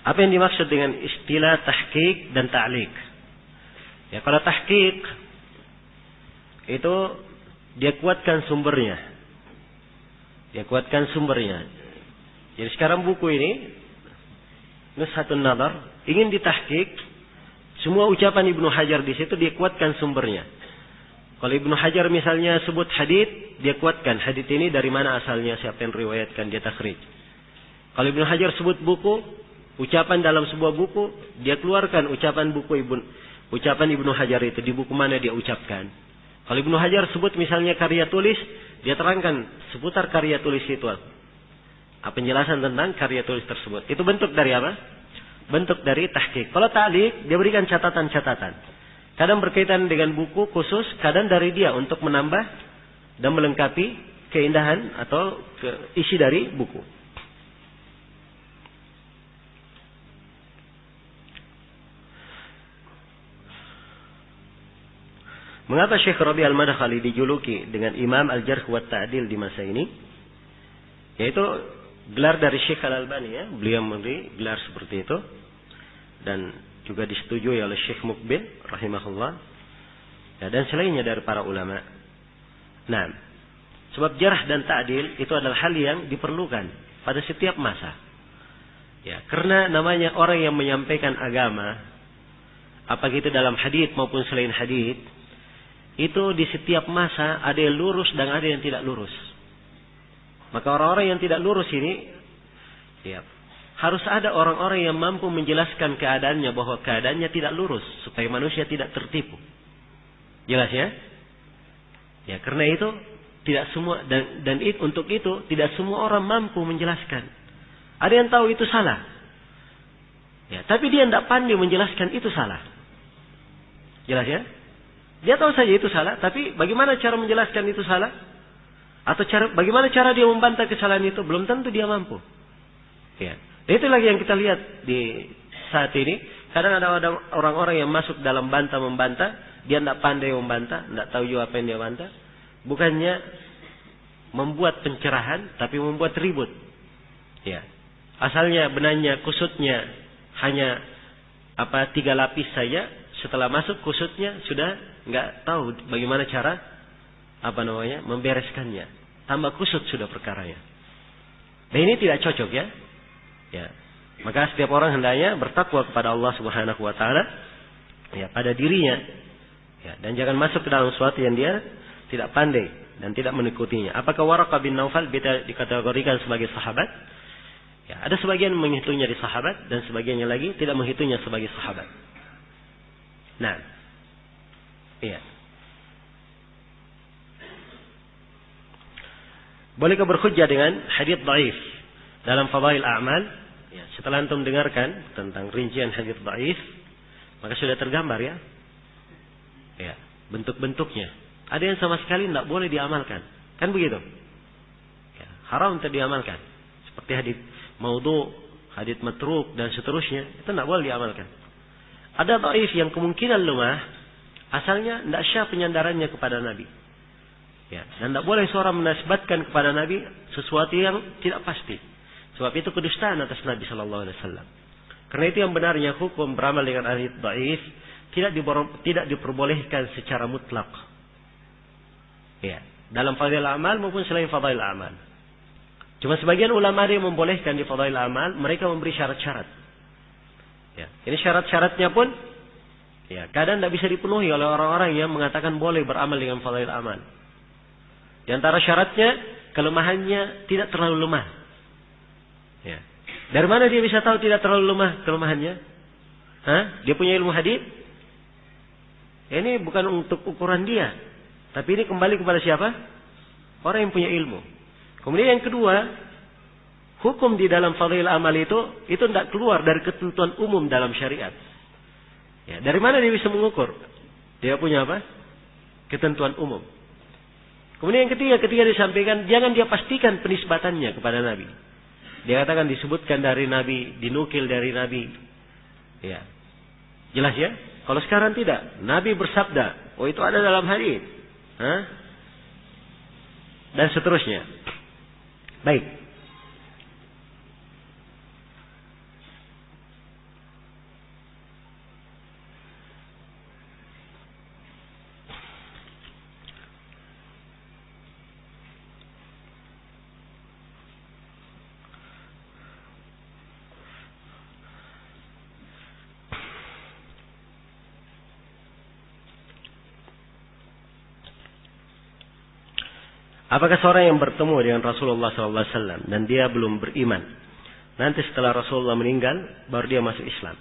Apa yang dimaksud dengan istilah tahqiq dan ta'liq? Ya, kalau tahqiq itu dia kuatkan sumbernya. Dia kuatkan sumbernya. Jadi sekarang buku ini Nuzhatun Nadhar ingin ditahqiq, semua ucapan Ibnu Hajar di situ dia kuatkan sumbernya. Kalau Ibnu Hajar misalnya sebut hadits, dia kuatkan hadits ini dari mana asalnya, siapa yang riwayatkan, dia takhrij. Kalau Ibnu Hajar sebut buku, ucapan dalam sebuah buku, dia keluarkan ucapan Ibnu Hajar itu di buku mana dia ucapkan. Kalau Ibnu Hajar sebut misalnya karya tulis, dia terangkan seputar karya tulis itu. Penjelasan tentang karya tulis tersebut. Itu bentuk dari apa? Bentuk dari tahqiq. Kalau ta'liq, dia berikan catatan-catatan. Kadang berkaitan dengan buku khusus, kadang dari dia untuk menambah dan melengkapi keindahan atau isi dari buku. Mengapa Syekh Rabi' Al-Madkhali dijuluki dengan Imam Al-Jarh wa Ta'dil di masa ini? Yaitu gelar dari Syekh Al-Albani, ya. Beliau memberi gelar seperti itu. Dan juga disetujui oleh Syekh Muqbil rahimahullah. Ya, dan selainnya dari para ulama. Nah, sebab jarh dan ta'dil itu adalah hal yang diperlukan pada setiap masa. Ya, karena namanya orang yang menyampaikan agama, apakah itu dalam hadits maupun selain hadits, itu di setiap masa ada yang lurus dan ada yang tidak lurus. Maka orang-orang yang tidak lurus ini, ya, harus ada orang-orang yang mampu menjelaskan keadaannya bahwa keadaannya tidak lurus supaya manusia tidak tertipu. Jelas ya? Ya, karena itu tidak semua dan untuk itu tidak semua orang mampu menjelaskan. Ada yang tahu itu salah. Ya, tapi dia tidak pandai menjelaskan itu salah. Jelas ya? Dia tahu saja itu salah, tapi bagaimana cara menjelaskan itu salah? Atau bagaimana cara dia membantah kesalahan itu? Belum tentu dia mampu. Ya. Dan itu lagi yang kita lihat di saat ini. Kadang ada orang-orang yang masuk dalam membantah, dia tidak pandai membantah, tidak tahu juga apa yang dia bantah. Bukannya membuat pencerahan, tapi membuat ribut. Ya. Asalnya benarnya kusutnya hanya 3 lapis saja. Setelah masuk kusutnya sudah nggak tahu bagaimana cara membereskannya. Tambah kusut sudah perkaranya. Dan ini tidak cocok ya. Ya. Maka setiap orang hendaknya bertakwa kepada Allah Subhanahu wa taala ya pada dirinya. Ya, dan jangan masuk ke dalam sesuatu yang dia tidak pandai dan tidak mengikutinya. Apakah Waraqah bin Naufal dikategorikan sebagai sahabat? Ya, ada sebagian menghitungnya di sahabat dan sebagiannya lagi tidak menghitungnya sebagai sahabat. Nah, iya. Bolehkah berhujjah dengan hadits dhaif dalam fadail a'mal? Ya, setelah antum dengarkan tentang rincian hadits dhaif, maka sudah tergambar ya. Ya, bentuk-bentuknya. Ada yang sama sekali tidak boleh diamalkan. Kan begitu? Ya, haram untuk diamalkan. Seperti hadits maudhu, hadits matruk dan seterusnya, itu tidak boleh diamalkan. Ada dhaif yang kemungkinan lemah, asalnya tidak syah penyandarannya kepada Nabi. Ya, dan tidak boleh seorang menisbatkan kepada Nabi sesuatu yang tidak pasti. Sebab itu kedustaan atas Nabi sallallahu alaihi wasallam. Karena itu yang benarnya hukum beramal dengan hadits dhaif tidak diperbolehkan secara mutlak. Ya, dalam fadail amal maupun selain fadail amal. Cuma sebagian ulama yang membolehkan di fadail amal, mereka memberi syarat-syarat. Ya, ini syarat-syaratnya pun ya kadang tidak bisa dipenuhi oleh orang-orang yang mengatakan boleh beramal dengan fadail amal. Di antara syaratnya kelemahannya tidak terlalu lemah. Ya. Dari mana dia bisa tahu tidak terlalu lemah kelemahannya? Dia punya ilmu hadits? Ini bukan untuk ukuran dia, tapi ini kembali kepada siapa? Orang yang punya ilmu. Kemudian yang kedua, hukum di dalam fadail amal itu tidak keluar dari ketentuan umum dalam syariat. Ya, dari mana dia bisa mengukur? Dia punya apa? Ketentuan umum. Kemudian yang ketiga, ketika disampaikan, jangan dia pastikan penisbatannya kepada Nabi. Dia katakan disebutkan dari Nabi, dinukil dari Nabi. Ya, jelas ya? Kalau sekarang tidak, Nabi bersabda, oh itu ada dalam hadits, dan seterusnya. Baik. Apakah seorang yang bertemu dengan Rasulullah SAW dan dia belum beriman, nanti setelah Rasulullah meninggal, baru dia masuk Islam,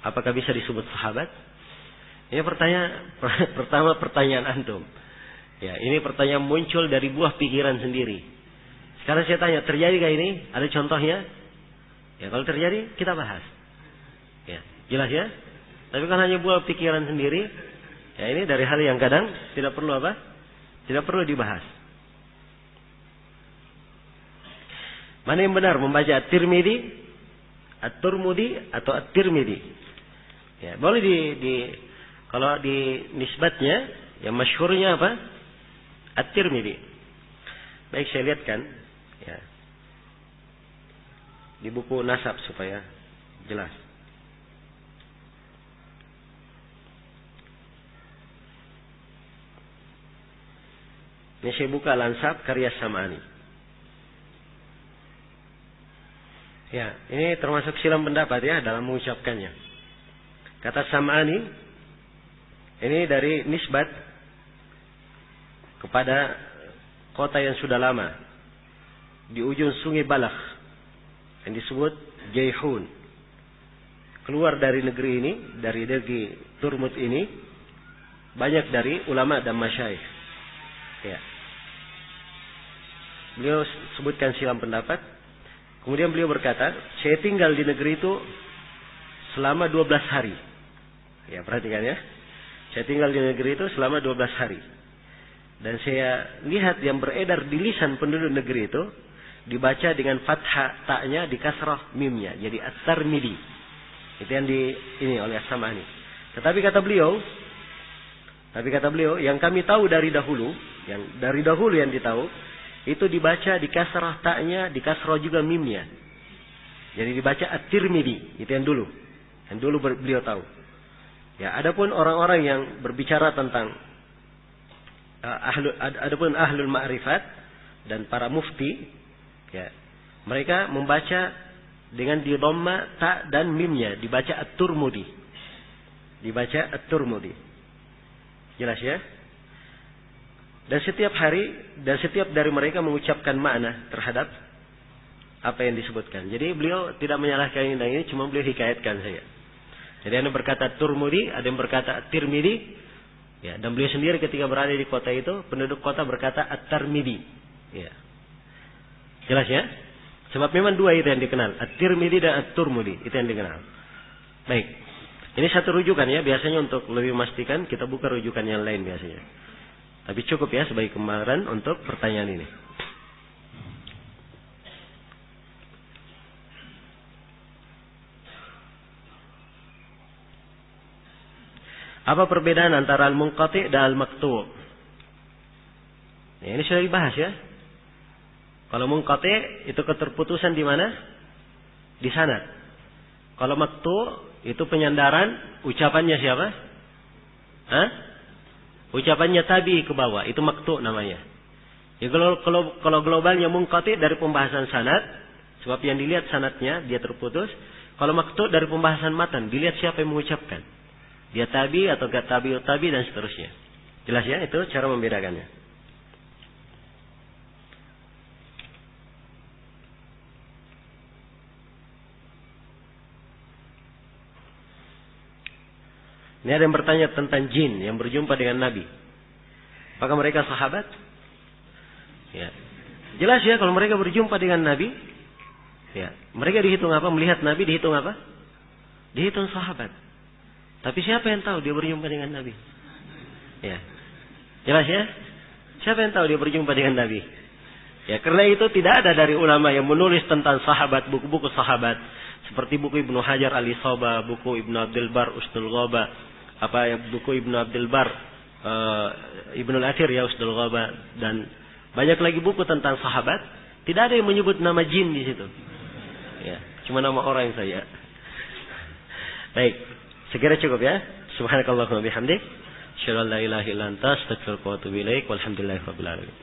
apakah bisa disebut sahabat? Ini pertanyaan antum. Ya, ini pertanyaan muncul dari buah pikiran sendiri. Sekarang saya tanya, terjadikah ini? Ada contohnya? Ya, kalau terjadi, kita bahas. Ya, jelas ya? Tapi kan hanya buah pikiran sendiri. Ya, ini dari hal yang kadang tidak perlu apa? Tidak perlu dibahas. Mana yang benar, membaca At-Tirmidzi, At-Turmudi atau At-Tirmidzi? Ya, boleh kalau di nisbatnya, yang masyhurnya apa? At-Tirmidzi. Baik, saya lihatkan ya, di buku nasab supaya jelas. Ini saya buka Al-Ansab karya Sam'ani. Ya, ini termasuk silam pendapat ya dalam mengucapkannya. Kata Sam'ani, ini dari nisbat kepada kota yang sudah lama di ujung sungai Balakh yang disebut Jaihun. Keluar dari negeri ini, dari negeri Turmud ini, banyak dari ulama dan masyayikh. Ya. Beliau sebutkan silam pendapat. Kemudian beliau berkata, saya tinggal di negeri itu selama 12 hari. Ya, perhatikan ya. Saya tinggal di negeri itu selama 12 hari. Dan saya lihat yang beredar di lisan penduduk negeri itu dibaca dengan fathah taknya, di kasrah mimnya. Jadi At-Tirmidzi. Itu yang ini oleh As-Sam'ani. Tetapi kata beliau, yang kami tahu dari dahulu, yang ditahu, itu dibaca di kasrah taknya, di kasrah juga mimnya. Jadi dibaca At-Tirmidzi, itu yang dulu beliau tahu. Ya, adapun orang-orang yang berbicara tentang adapun ahlul ma'rifat dan para mufti, ya, mereka membaca dengan di dhamma ta dan mimnya, dibaca At-Turmudi. Jelas ya? Dan setiap hari dan setiap dari mereka mengucapkan makna terhadap apa yang disebutkan. Jadi beliau tidak menyalahkan ini, cuma beliau hikayatkan saja. Jadi ada yang berkata Turmudi, ada yang berkata Tirmidzi, ya, dan beliau sendiri ketika berada di kota itu, penduduk kota berkata At-Tirmidzi. Ya. Jelas ya? Sebab memang dua itu yang dikenal, At-Tirmidzi dan At-Turmudi, itu yang dikenal. Baik. Ini satu rujukan ya, biasanya untuk lebih memastikan kita buka rujukan yang lain biasanya. Tapi cukup ya sebagai gambaran untuk pertanyaan ini. Apa perbedaan antara al-munqati dan al-maqtu'? Ya, ini sudah dibahas ya. Kalau munqati itu keterputusan di mana? Di sanad. Kalau maqtu' itu penyandaran ucapannya siapa? Hah? Ucapannya tabi ke bawah, itu maqtu' namanya. Ya, kalau globalnya munqati dari pembahasan sanad, sebab yang dilihat sanadnya dia terputus. Kalau maqtu' dari pembahasan matan, dilihat siapa yang mengucapkan. Dia tabi atau gak tabi dan seterusnya. Jelas ya, itu cara membedakannya. Ini ada yang bertanya tentang jin yang berjumpa dengan Nabi. Apakah mereka sahabat? Ya. Jelas ya, kalau mereka berjumpa dengan Nabi, ya, mereka dihitung apa? Melihat Nabi dihitung apa? Dihitung sahabat. Tapi siapa yang tahu dia berjumpa dengan Nabi? Ya. Jelas ya? Siapa yang tahu dia berjumpa dengan Nabi? Ya, karena itu tidak ada dari ulama yang menulis tentang sahabat, buku-buku sahabat. Seperti buku Ibnu Hajar Al-Isabah, buku Ibnu Abdul Bar Usdul Ghaba, buku Ibnu Abdul Bar Ibnu Al-Athir ya Usdul Ghaba, dan banyak lagi buku tentang sahabat. Tidak ada yang menyebut nama jin di situ. Ya, cuma nama orang saja. Baik, sekira cukup ya. Subhanakallahumma bihamdik, asyhadu an la ilaha illa anta, astaghfiruka wa atubu ilaik. Walhamdulillahirabbil alamin.